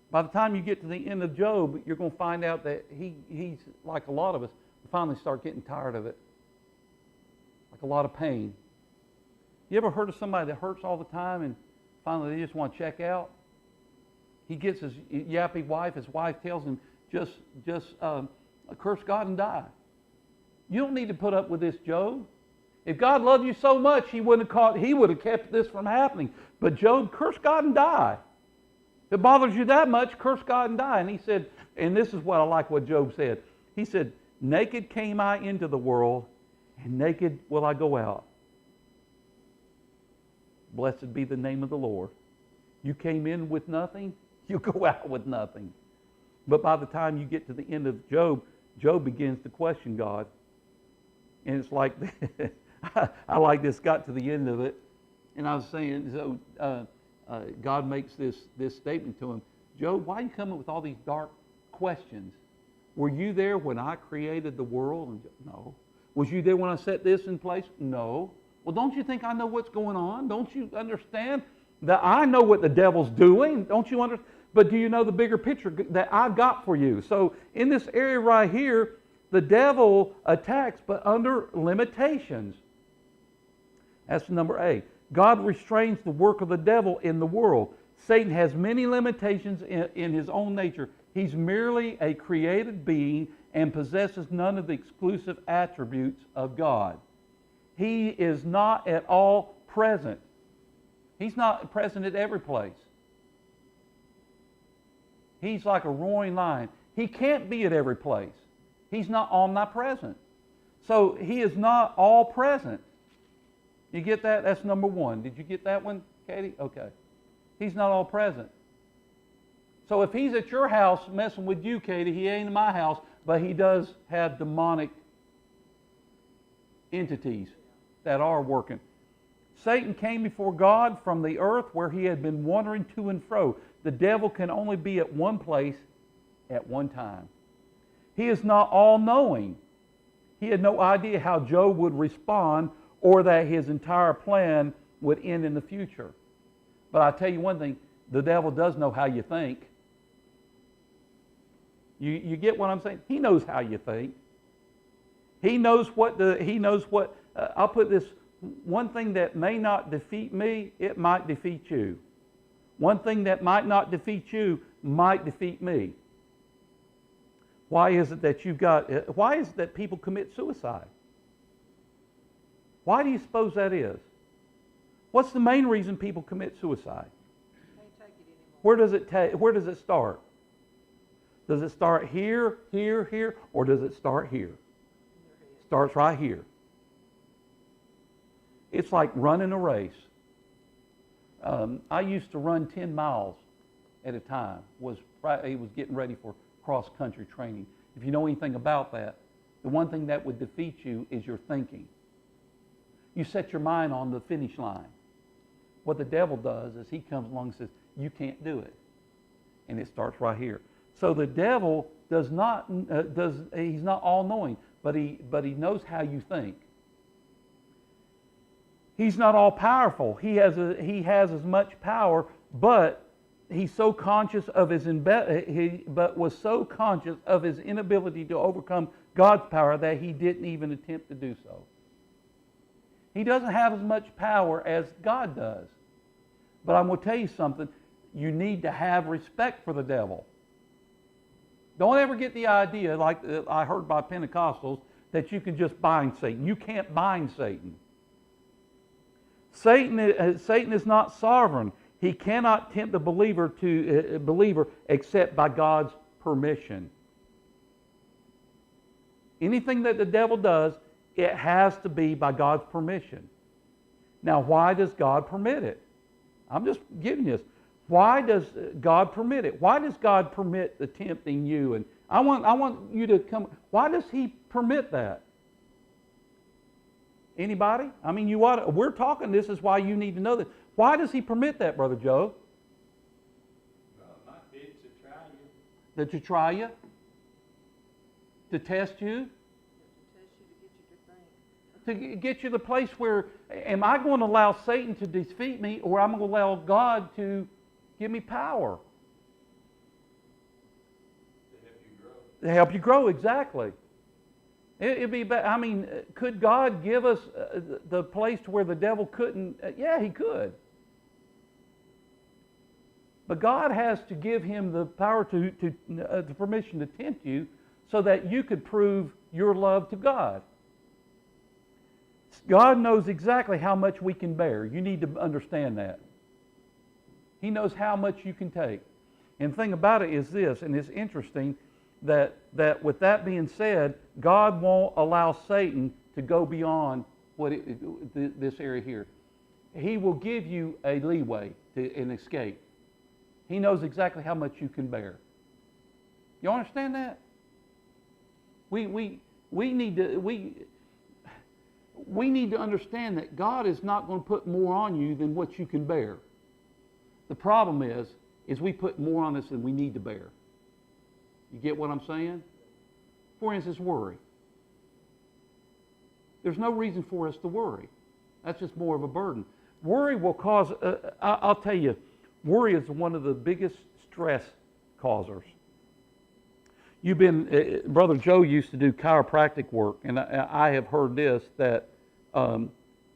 By the time you get to the end of Job, you're going to find out that he's like a lot of us, finally start getting tired of it. Like a lot of pain. You ever heard of somebody that hurts all the time and finally they just want to check out? He gets his yappy wife. His wife tells him, just curse God and die. You don't need to put up with this, Job. If God loved you so much, He would have kept this from happening. But Job, curse God and die. If it bothers you that much, curse God and die. And he said, and this is what I like what Job said. He said, naked came I into the world, and naked will I go out. Blessed be the name of the Lord. You came in with nothing, you go out with nothing. But by the time you get to the end of Job, Job begins to question God. And it's like, I like this, got to the end of it, and I was saying, so God makes this statement to him, Job, why are you coming with all these dark questions? Were you there when I created the world? And no. Was you there when I set this in place? No. Well, don't you think I know what's going on? Don't you understand that I know what the devil's doing? Don't you understand? But do you know the bigger picture that I've got for you? So in this area right here, the devil attacks, but under limitations. That's number A. God restrains the work of the devil in the world. Satan has many limitations in his own nature. He's merely a created being and possesses none of the exclusive attributes of God. He is not at all present. He's not present at every place. He's like a roaring lion. He can't be at every place. He's not omnipresent. So he is not all present. You get that? That's number one. Did you get that one, Katie? Okay. He's not all present. So if he's at your house messing with you, Katie, he ain't in my house, but he does have demonic entities that are working. Satan came before God from the earth where he had been wandering to and fro. The devil can only be at one place at one time. He is not all-knowing. He had no idea how Job would respond or that his entire plan would end in the future. But I tell you one thing, the devil does know how you think. You get what I'm saying? He knows how you think. He knows what I'll put this, one thing that may not defeat me, it might defeat you. One thing that might not defeat you might defeat me. Why is it that people commit suicide? Why do you suppose that is? What's the main reason people commit suicide? Can't take it anymore. Where does it start? Does it start here, here, here, or does it start here? It starts right here. It's like running a race. I used to run 10 miles at a time. He was getting ready for cross-country training. If you know anything about that, the one thing that would defeat you is your thinking. You set your mind on the finish line. What the devil does is he comes along and says, you can't do it. And it starts right here. So the devil he's not all-knowing, but he knows how you think. He's not all-powerful. He has as much power, but he's so conscious of was so conscious of his inability to overcome God's power that he didn't even attempt to do so. He doesn't have as much power as God does. But I'm going to tell you something. You need to have respect for the devil. Don't ever get the idea, like I heard by Pentecostals, that you can just bind Satan. You can't bind Satan. Satan is not sovereign. He cannot tempt a believer except by God's permission. Anything that the devil does, it has to be by God's permission. Now, why does God permit it? I'm just giving you this. Why does God permit it? Why does God permit the tempting you? And I want you to come. Why does He permit that? Anybody? I mean, we're talking. This is why you need to know this. Why does He permit that, Brother Joe? Well, it might be to try you. To try you? To test you? To get you to the place where, am I going to allow Satan to defeat me, or I'm going to allow God to give me power? To help you grow. To help you grow, exactly. It'd be, I mean, could God give us the place to where the devil couldn't? Yeah, He could. But God has to give him the power the permission to tempt you so that you could prove your love to God. God knows exactly how much we can bear. You need to understand that. He knows how much you can take. And the thing about it is this, and it's interesting, that with that being said, God won't allow Satan to go beyond this area here. He will give you a leeway an escape. He knows exactly how much you can bear. You understand that? We need to understand that God is not going to put more on you than what you can bear. The problem is we put more on us than we need to bear. You get what I'm saying? For instance, worry. There's no reason for us to worry. That's just more of a burden. Worry will cause, I'll tell you, worry is one of the biggest stress causers. Brother Joe used to do chiropractic work, and I have heard this, that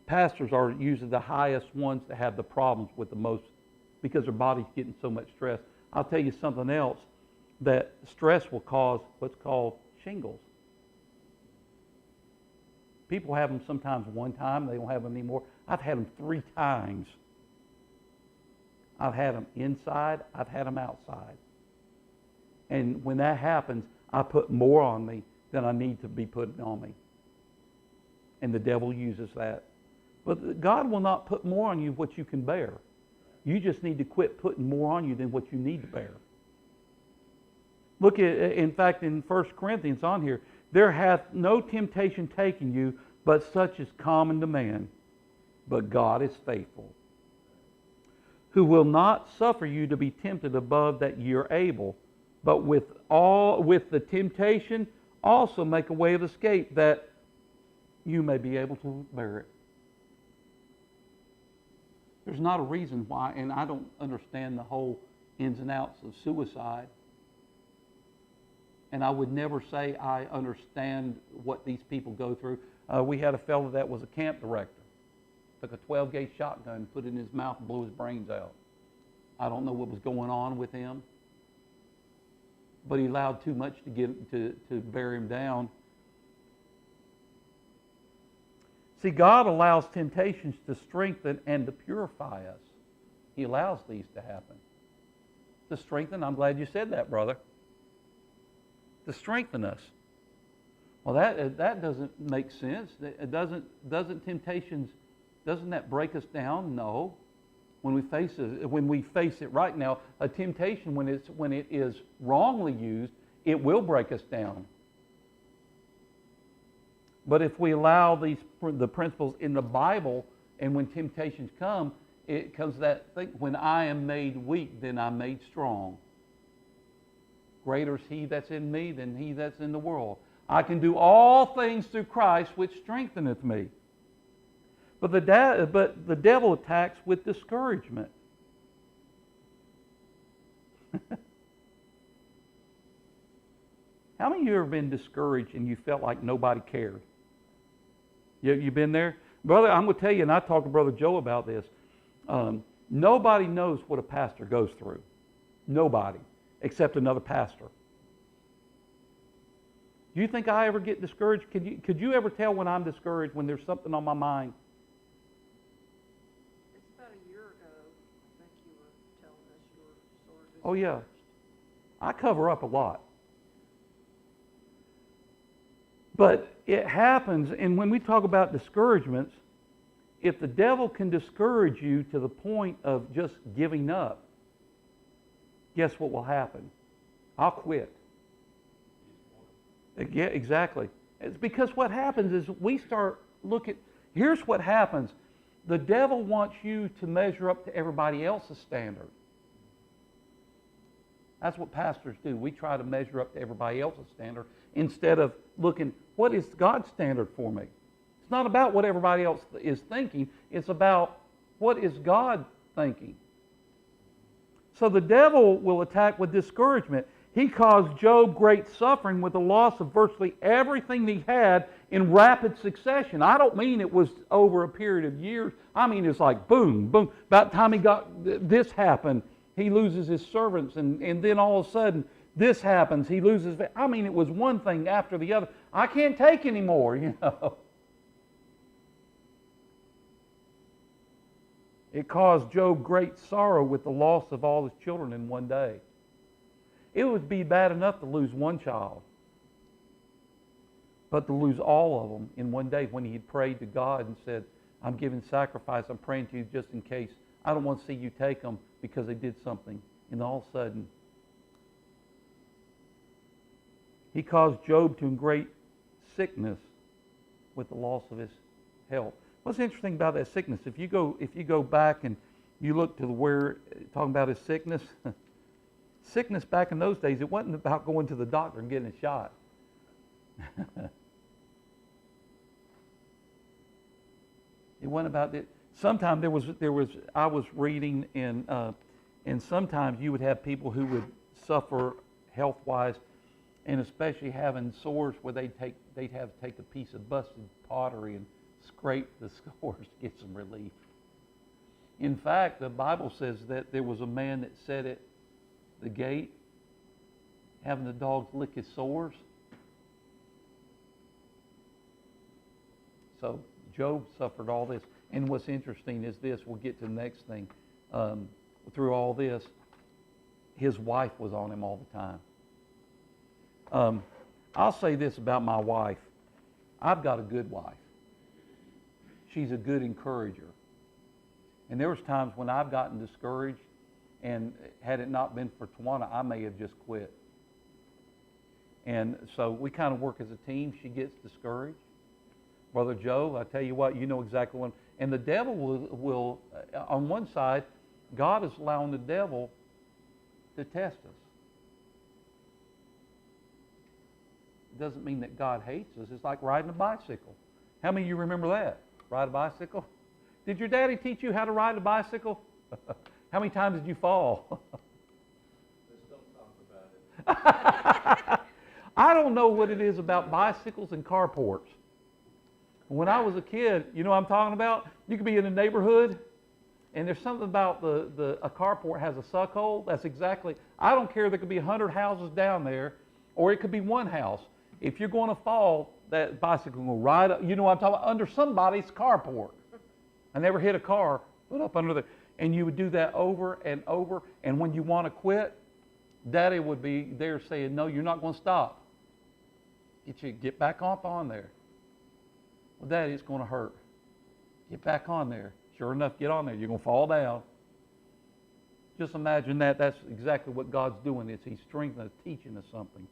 pastors are usually the highest ones that have the problems with the most, because their body's getting so much stress. I'll tell you something else, that stress will cause what's called shingles. People have them sometimes one time, they don't have them anymore. I've had them 3 times. I've had them inside, I've had them outside. And when that happens, I put more on me than I need to be putting on me. And the devil uses that. But God will not put more on you what you can bear. You just need to quit putting more on you than what you need to bear. Look at, in fact, in 1 Corinthians on here, there hath no temptation taken you, but such is common to man. But God is faithful, who will not suffer you to be tempted above that you're able, but with the temptation also make a way of escape, that you may be able to bear it. There's not a reason why, and I don't understand the whole ins and outs of suicide. And I would never say I understand what these people go through. We had a fellow that was a camp director. Took a 12-gauge shotgun, put it in his mouth, and blew his brains out. I don't know what was going on with him, but he allowed too much to bear him down. See, God allows temptations to strengthen and to purify us. He allows these to happen. To strengthen, I'm glad you said that, brother. To strengthen us. Well, that doesn't make sense. It doesn't temptations, doesn't that break us down? No. When we face it right now, a temptation when it is wrongly used, it will break us down. But if we allow the principles in the Bible, and when temptations come, it comes that thing, when I am made weak, then I'm made strong. Greater is he that's in me than he that's in the world. I can do all things through Christ, which strengtheneth me. But the devil attacks with discouragement. How many of you have ever been discouraged and you felt like nobody cared? You been there? Brother, I'm going to tell you, and I talked to Brother Joe about this. Nobody knows what a pastor goes through. Nobody, except another pastor. Do you think I ever get discouraged? Could you ever tell when I'm discouraged, when there's something on my mind? It's about a year ago, I think you were telling us you were sort of Oh, yeah. discouraged. I cover up a lot. But it happens, and when we talk about discouragements, if the devil can discourage you to the point of just giving up, guess what will happen? I'll quit. Yeah, exactly. It's because what happens is we start looking. Here's what happens. The devil wants you to measure up to everybody else's standard. That's what pastors do. We try to measure up to everybody else's standard instead of looking, what is God's standard for me? It's not about what everybody else is thinking. It's about what is God thinking. So the devil will attack with discouragement. He caused Job great suffering with the loss of virtually everything he had in rapid succession. I don't mean it was over a period of years. I mean it's like boom, boom. About the time he got this happened, he loses his servants, and then all of a sudden this happens. He loses. I mean, it was one thing after the other. I can't take anymore, you know. It caused Job great sorrow with the loss of all his children in one day. It would be bad enough to lose one child, but to lose all of them in one day when he had prayed to God and said, I'm giving sacrifice, I'm praying to you just in case. I don't want to see you take them because they did something. And all of a sudden, he caused Job to great sickness with the loss of his health. What's interesting about that sickness? If you go back and you look to where talking about his sickness, sickness back in those days, it wasn't about going to the doctor and getting a shot. It wasn't about it. Sometimes there was I was reading and sometimes you would have people who would suffer health-wise, and especially having sores where they'd have to take a piece of busted pottery and scrape the sores to get some relief. In fact, the Bible says that there was a man that sat at the gate having the dogs lick his sores. So Job suffered all this. And what's interesting is this, we'll get to the next thing. Through all this, his wife was on him all the time. I'll say this about my wife. I've got a good wife. She's a good encourager. And there was times when I've gotten discouraged, and had it not been for Tawana, I may have just quit. And so we kind of work as a team. She gets discouraged. Brother Joe, I tell you what, you know exactly what. And the devil will on one side, God is allowing the devil to test us. It doesn't mean that God hates us. It's like riding a bicycle. How many of you remember that? Ride a bicycle? Did your daddy teach you how to ride a bicycle? How many times did you fall? Let's don't talk about it. I don't know what it is about bicycles and carports. When I was a kid, you know what I'm talking about? You could be in a neighborhood, and there's something about a carport has a suck hole. That's exactly, I don't care, there could be 100 houses down there, or it could be one house. If you're going to fall, that bicycle will ride up, you know what I'm talking about, under somebody's carport. I never hit a car, but up under there. And you would do that over and over, and when you want to quit, Daddy would be there saying, no, you're not going to stop. Get back up on there. Well, Daddy, it's going to hurt. Get back on there. Sure enough, get on there. You're going to fall down. Just imagine that. That's exactly what God's doing. He's strengthening us, teaching us something.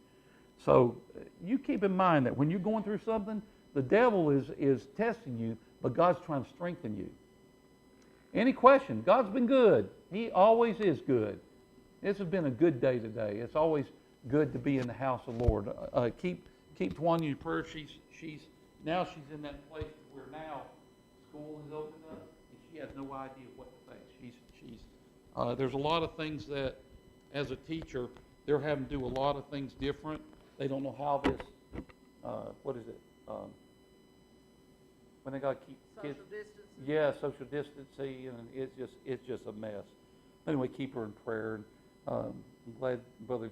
So you keep in mind that when you're going through something, the devil is testing you, but God's trying to strengthen you. Any question? God's been good. He always is good. This has been a good day today. It's always good to be in the house of the Lord. Keep Tawanya in prayer. She's in that place where now school has opened up, and she has no idea what to think. There's a lot of things that, as a teacher, they're having to do a lot of things different. They don't know how this, what is it? When they got to keep kids. Social distancing. Yeah, social distancing, and it's just a mess. Anyway, keep her in prayer. I'm glad Brother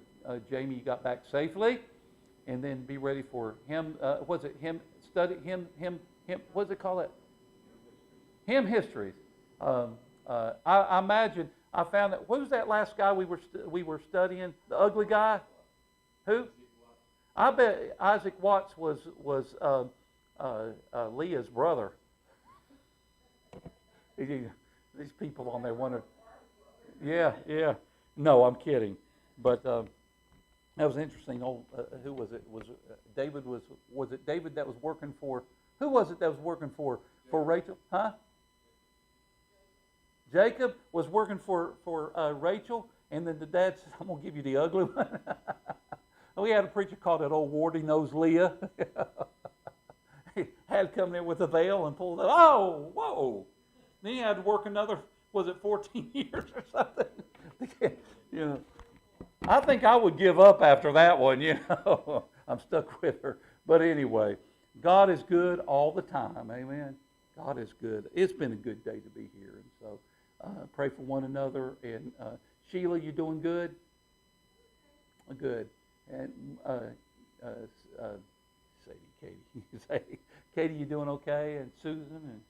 Jamie, you got back safely, and then be ready for him. What's it called? It hymn histories. I imagine I found that. What was that last guy we were studying? The ugly guy. Who? I bet Isaac Watts was Leah's brother. These people on there wonder. Yeah. No, I'm kidding. But that was interesting. Who was it? David? Was it David that was working for? Who was it that was working for Rachel? Huh? Jacob was working for Rachel, and then the dad said, "I'm gonna give you the ugly one." We had a preacher called that old warty nose Leah. He had come in with a veil and pulled it. Oh, whoa! Then he had to work another, 14 years or something? I think I would give up after that one, I'm stuck with her. But anyway, God is good all the time, amen? God is good. It's been a good day to be here. And so pray for one another. And Sheila, you doing good? Good. And Katie. Katie, you doing okay? And Susan and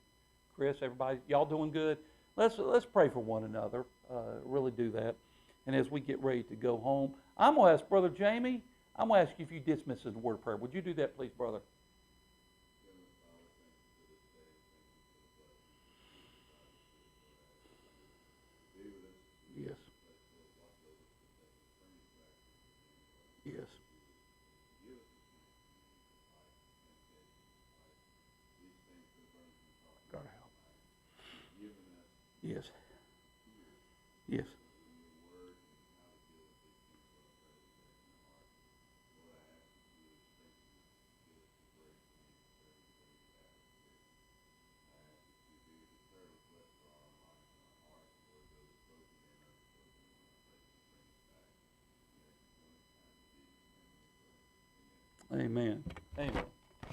Chris, everybody, y'all doing good? Let's pray for one another. Really do that. And as we get ready to go home, I'm going to ask Brother Jamie, I'm going to ask you if you dismiss us in a word of prayer. Would you do that, please, brother? Yes. Yes. God help. Yes. Yes. Amen. Amen.